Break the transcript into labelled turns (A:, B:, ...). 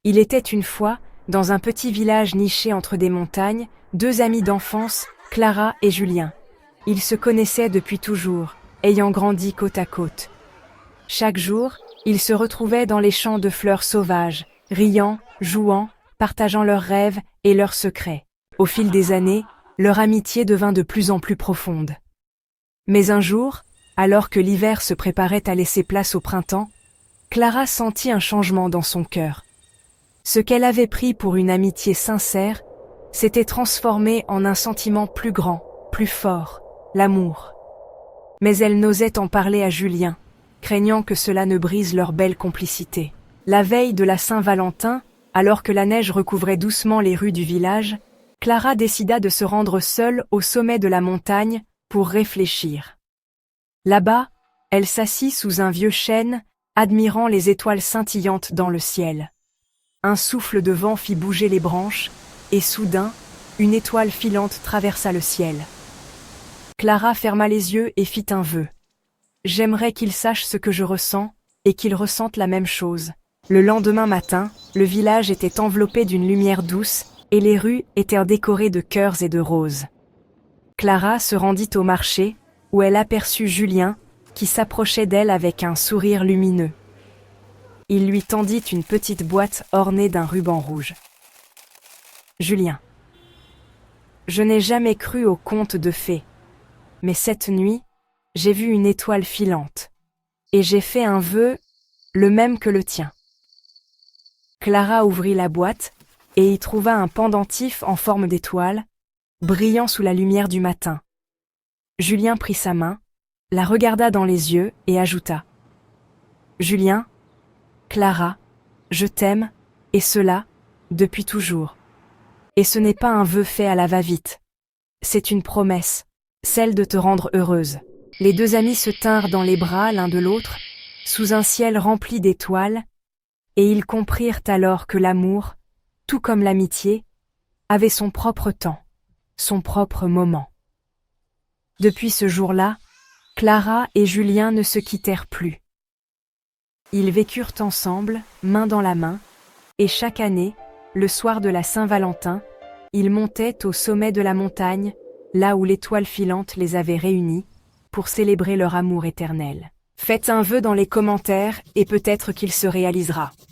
A: Il était une fois, dans un petit village niché entre des montagnes, deux amis d'enfance, Clara et Julien. Ils se connaissaient depuis toujours, ayant grandi côte à côte. Chaque jour, ils se retrouvaient dans les champs de fleurs sauvages, riant, jouant, partageant leurs rêves et leurs secrets. Au fil des années, leur amitié devint de plus en plus profonde. Mais un jour, alors que l'hiver se préparait à laisser place au printemps, Clara sentit un changement dans son cœur. Ce qu'elle avait pris pour une amitié sincère s'était transformé en un sentiment plus grand, plus fort, l'amour. Mais elle n'osait en parler à Julien, craignant que cela ne brise leur belle complicité. La veille de la Saint-Valentin, alors que la neige recouvrait doucement les rues du village, Clara décida de se rendre seule au sommet de la montagne pour réfléchir. Là-bas, elle s'assit sous un vieux chêne, admirant les étoiles scintillantes dans le ciel. Un souffle de vent fit bouger les branches, et soudain, une étoile filante traversa le ciel. Clara ferma les yeux et fit un vœu. « J'aimerais qu'il sache ce que je ressens, et qu'il ressente la même chose. » Le lendemain matin, le village était enveloppé d'une lumière douce, et les rues étaient décorées de cœurs et de roses. Clara se rendit au marché, où elle aperçut Julien, qui s'approchait d'elle avec un sourire lumineux. Il lui tendit une petite boîte ornée d'un ruban rouge. « Julien, je n'ai jamais cru aux contes de fées, mais cette nuit, j'ai vu une étoile filante, et j'ai fait un vœu, le même que le tien. » Clara ouvrit la boîte, et y trouva un pendentif en forme d'étoile, brillant sous la lumière du matin. Julien prit sa main, la regarda dans les yeux et ajouta « Julien, Clara, je t'aime, et cela, depuis toujours. Et ce n'est pas un vœu fait à la va-vite. C'est une promesse, celle de te rendre heureuse. » Les deux amis se tinrent dans les bras l'un de l'autre, sous un ciel rempli d'étoiles, et ils comprirent alors que l'amour, tout comme l'amitié, avait son propre temps, son propre moment. Depuis ce jour-là, Clara et Julien ne se quittèrent plus. Ils vécurent ensemble, main dans la main, et chaque année, le soir de la Saint-Valentin, ils montaient au sommet de la montagne, là où l'étoile filante les avait réunis, pour célébrer leur amour éternel. Faites un vœu dans les commentaires et peut-être qu'il se réalisera.